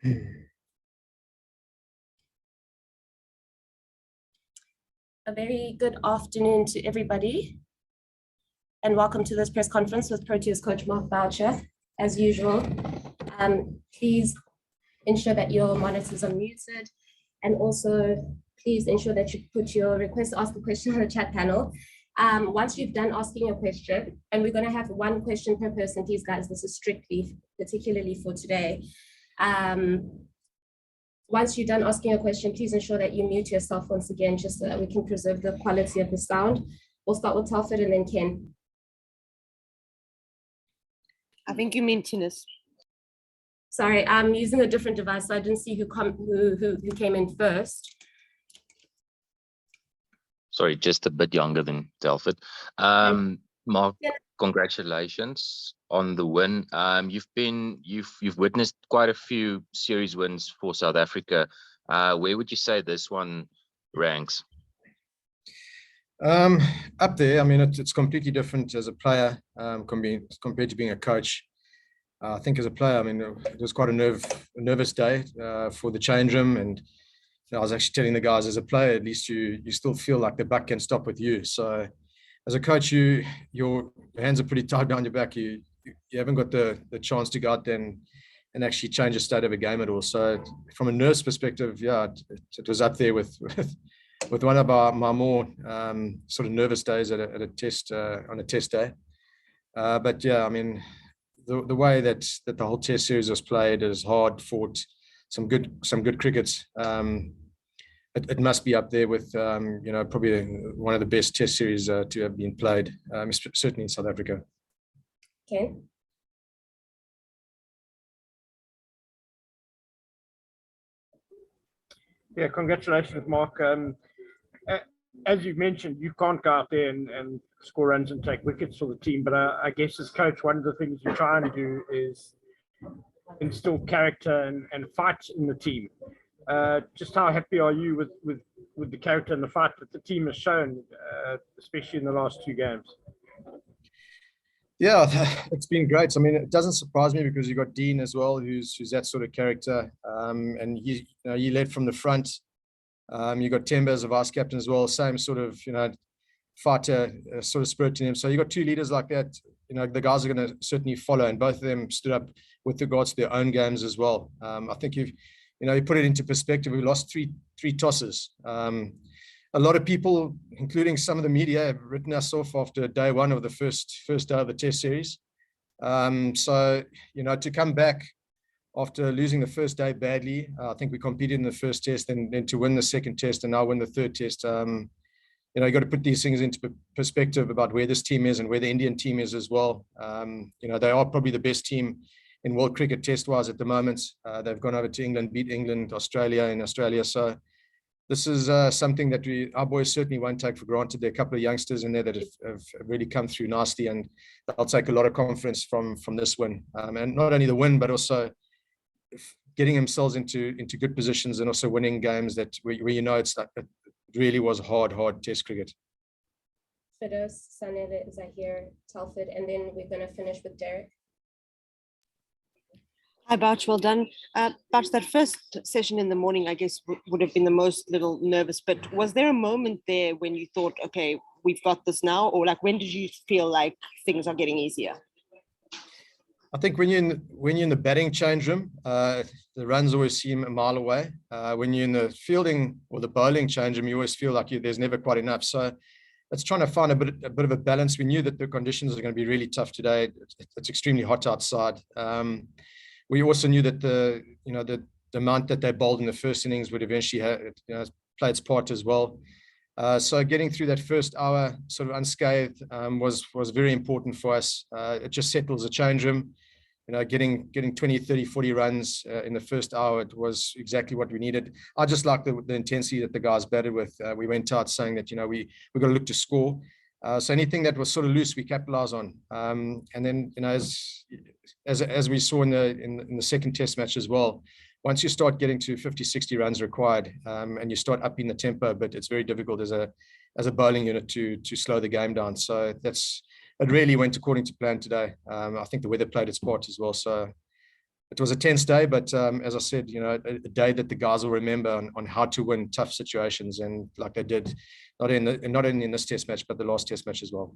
A very good afternoon to everybody, and welcome to this press conference with Proteas coach Mark Boucher. As usual, please ensure that your monitors are muted, and also please ensure that you put your request to ask a question on the chat panel. Once you've done asking your question, and we're going to have one question per person, please guys, this is strictly, particularly for today. Once you're done asking a question, please ensure that you mute yourself once again, just so that we can preserve the quality of the sound. We'll start with Telford and then Ken. I think you mean Tinus. Sorry, I'm using a different device, so I didn't see who came in first. Sorry, just a bit younger than Telford. Mark, congratulations on the win. You've witnessed quite a few series wins for South Africa. Where would you say this one ranks? Up there. I mean, it's completely different as a player compared to being a coach. I think as a player, I mean, it was quite a nervous day for the change room, and I was actually telling the guys, as a player, at least you still feel like the buck can stop with you. So as a coach, your hands are pretty tied behind your back. You haven't got the chance to go out there and actually change the state of a game at all. So from a nerves perspective, yeah, it was up there with one of my more sort of nervous days at a test on a test day. But yeah, I mean, the way that the whole test series was played is hard fought, some good cricket. It must be up there with probably one of the best test series to have been played, certainly in South Africa. Okay. Yeah, congratulations, Mark. As you've mentioned, you can't go out there and score runs and take wickets for the team, but I guess as coach, one of the things you're trying to do is instill character and fight in the team. Just how happy are you with the character and the fight that the team has shown, especially in the last two games? Yeah, it's been great. I mean, it doesn't surprise me because you've got Dean as well, who's that sort of character, and he led from the front. You've got Temba as a vice captain as well, same sort of fighter sort of spirit in him. So you've got two leaders like that. The guys are going to certainly follow, and both of them stood up with regards to their own games as well. I think you put it into perspective. We lost three tosses. A lot of people, including some of the media, have written us off after day one of the first day of the test series. So to come back after losing the first day badly, I think we competed in the first test, and then to win the second test and now win the third test. You got to put these things into perspective about where this team is and where the Indian team is as well. They are probably the best team in world cricket test-wise at the moment. They've gone over to England, beat England, Australia in Australia. So this is something that our boys certainly won't take for granted. There are a couple of youngsters in there that have really come through nicely, and they'll take a lot of confidence from this win. And not only the win, but also getting themselves into good positions and also winning games where it's like it really was hard test cricket. Fidos, Sanele, is I hear Telford, and then we're going to finish with Derek. Hi, Bouch, well done. Bouch, that first session in the morning, I guess, would have been the most little nervous, but was there a moment there when you thought, okay, we've got this now? Or like, when did you feel like things are getting easier? I think when you're in the batting change room, the runs always seem a mile away. When you're in the fielding or the bowling change room, you always feel like there's never quite enough. So it's trying to find a bit of a balance. We knew that the conditions are going to be really tough today. It's extremely hot outside. We also knew that the amount that they bowled in the first innings would eventually play its part as well. So getting through that first hour sort of unscathed was very important for us. It just settles the change room. Getting 20, 30, 40 runs in the first hour, it was exactly what we needed. I just like the intensity that the guys batted with. We went out saying that we've got to look to score. So anything that was sort of loose, we capitalize on. And then as we saw in the second test match as well, once you start getting to 50, 60 runs required, and you start upping the tempo, but it's very difficult as a bowling unit to slow the game down. So it really went according to plan today. I think the weather played its part as well. So it was a tense day, but as I said, a day that the guys will remember on how to win tough situations, and like they did, not only in this test match, but the last test match as well.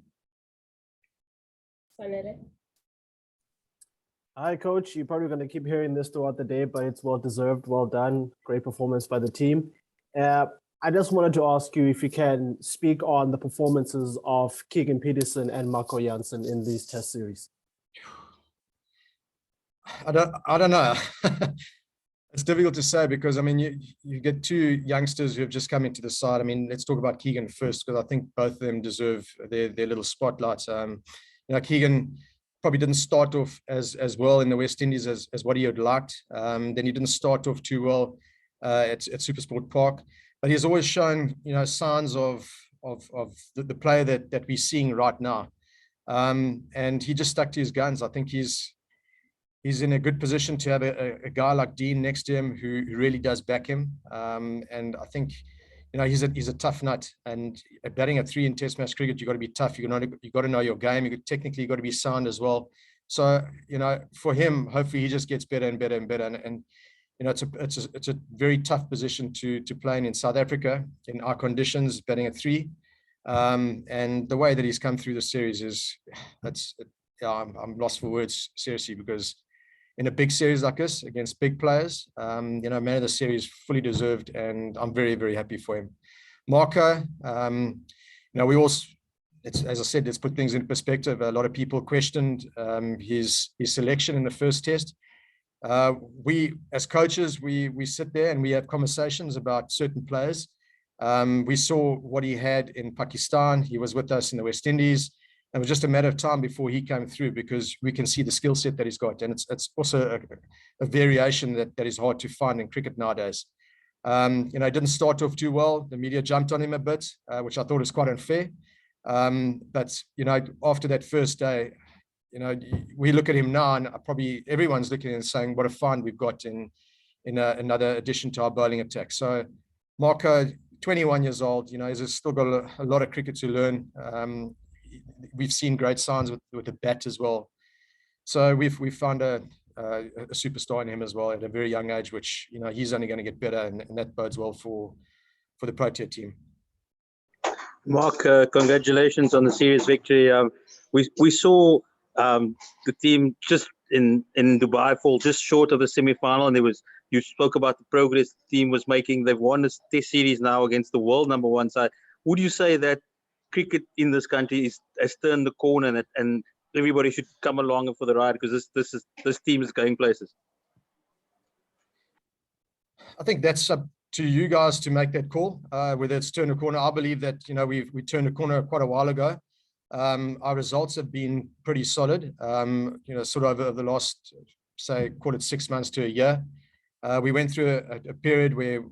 Hi, Coach. You're probably going to keep hearing this throughout the day, but it's well deserved. Well done. Great performance by the team. I just wanted to ask you if you can speak on the performances of Keegan Peterson and Marco Jansen in these test series. I don't know. It's difficult to say because, I mean, you get two youngsters who have just come into the side. I mean, let's talk about Keegan first, because I think both of them deserve their little spotlights. Keegan probably didn't start off as well in the West Indies as what he had liked. Then he didn't start off too well at Supersport Park, but he's always shown, signs of the player that we're seeing right now. And he just stuck to his guns. I think he's in a good position to have a guy like Dean next to him who really does back him. And I think, he's a tough nut, and batting at 3 in test match cricket, you've got to be tough. You got to know your game. Technically, you've got to be sound as well. So, for him, hopefully he just gets better and better and better. And it's a very tough position to play in South Africa in our conditions, batting at 3. And the way that he's come through the series I'm lost for words, seriously, because in a big series like this against big players, man of the series, fully deserved, and I'm very, very happy for him. Marco, we also, as I said, let's put things in perspective. A lot of people questioned his selection in the first test. We, as coaches, we sit there and we have conversations about certain players. We saw what he had in Pakistan. He was with us in the West Indies. It was just a matter of time before he came through, because we can see the skill set that he's got. And it's also a variation that is hard to find in cricket nowadays. It didn't start off too well. The media jumped on him a bit, which I thought was quite unfair. But after that first day, we look at him now, and probably everyone's looking at him and saying, what a find we've got in another addition to our bowling attack. So Marco, 21 years old, he's still got a lot of cricket to learn. We've seen great signs with the bat as well. So we've found a superstar in him as well at a very young age, which, he's only going to get better, and that bodes well for the Protea team. Mark, congratulations on the series victory. We saw the team just in Dubai fall just short of the semi-final, and you spoke about the progress the team was making. They've won this test series now against the world #1 side. Would you say that cricket in this country has turned the corner, and everybody should come along for the ride, because this team is going places? I think that's up to you guys to make that call, whether it's turned a corner. I believe that, we turned a corner quite a while ago. Our results have been pretty solid, sort of over the last, say, call it 6 months to a year. We went through a period where,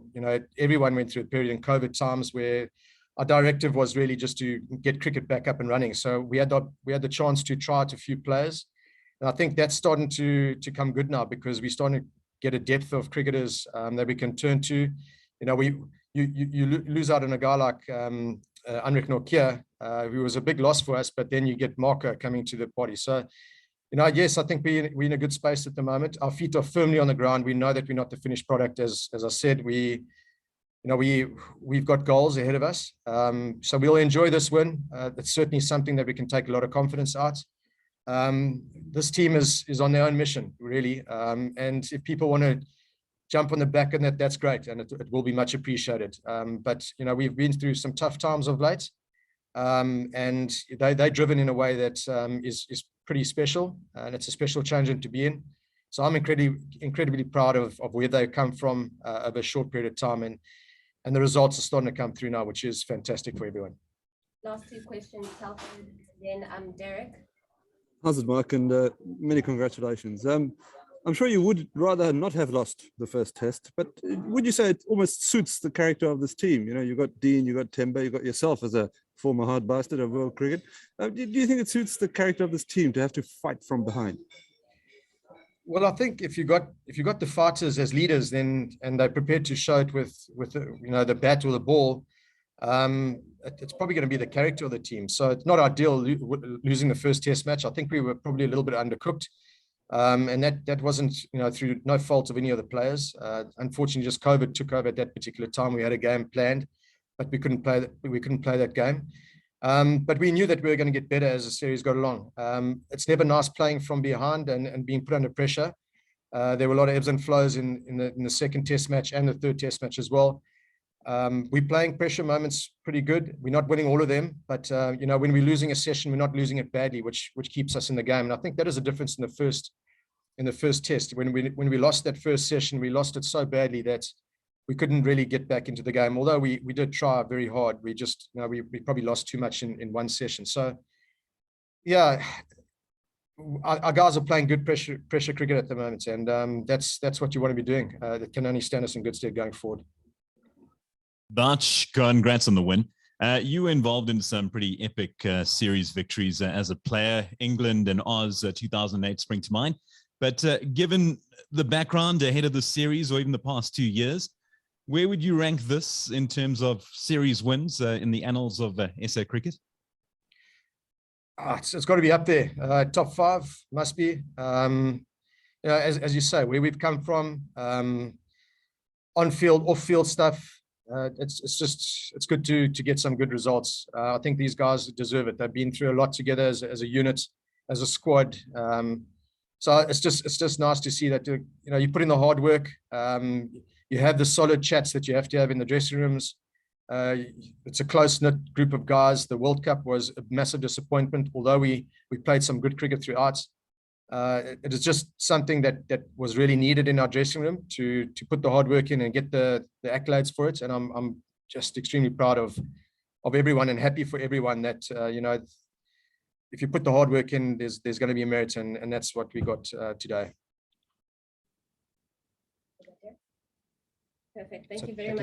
everyone went through a period in COVID times where our directive was really just to get cricket back up and running. So we had the chance to try out a few players. And I think that's starting to come good now, because we're starting to get a depth of cricketers that we can turn to. You lose out on a guy like Anrik Nortje, who was a big loss for us, but then you get Marco coming to the party. So, yes, I think we're in a good space at the moment. Our feet are firmly on the ground. We know that we're not the finished product. As I said, we've got goals ahead of us. So we'll enjoy this win. It's certainly something that we can take a lot of confidence out. This team is on their own mission, really. And if people want to jump on the back of that's great, and it will be much appreciated. But we've been through some tough times of late, and they're driven in a way that is pretty special, and it's a special challenge to be in. So I'm incredibly proud of where they've come from over a short period of time, and the results are starting to come through now, which is fantastic for everyone. Last 2 questions, Telford, then Derek. How's it, Mark? And many congratulations. I'm sure you would rather not have lost the first test, but would you say it almost suits the character of this team? You've got Dean, you've got Temba, you've got yourself as a former hard bastard of world cricket. Do you think it suits the character of this team to have to fight from behind? Well, I think if you got the fighters as leaders, and they're prepared to show it with the bat or the ball, it's probably going to be the character of the team. So it's not ideal losing the first test match. I think we were probably a little bit undercooked. And that wasn't, through no fault of any of the players. Unfortunately, just COVID took over at that particular time. We had a game planned, but we couldn't play that game. But we knew that we were going to get better as the series got along. It's never nice playing from behind and being put under pressure. There were a lot of ebbs and flows in the second test match and the third test match as well. We're playing pressure moments pretty good. We're not winning all of them, but when we're losing a session, we're not losing it badly, which keeps us in the game. And I think that is a difference in the first test. When we lost that first session, we lost it so badly that we couldn't really get back into the game. Although we did try very hard, we just we probably lost too much in one session. So yeah, our guys are playing good pressure cricket at the moment, and that's what you want to be doing. That can only stand us in good stead going forward. Bouch, congrats on the win. You were involved in some pretty epic series victories as a player. England and Oz 2008 spring to mind. But given the background ahead of the series or even the past 2 years, where would you rank this in terms of series wins in the annals of SA cricket? It's got to be up there. Top 5 must be. As you say, where we've come from, on-field, off-field stuff. It's good to get some good results. I think these guys deserve it. They've been through a lot together as a unit, as a squad. So it's just nice to see that you put in the hard work. You have the solid chats that you have to have in the dressing rooms. It's a close-knit group of guys. The World Cup was a massive disappointment, although we played some good cricket throughout. It is just something that was really needed in our dressing room to put the hard work in and get the accolades for it. And I'm just extremely proud of everyone and happy for everyone that if you put the hard work in, there's going to be a merit, and that's what we got today. Perfect. Thank you very much.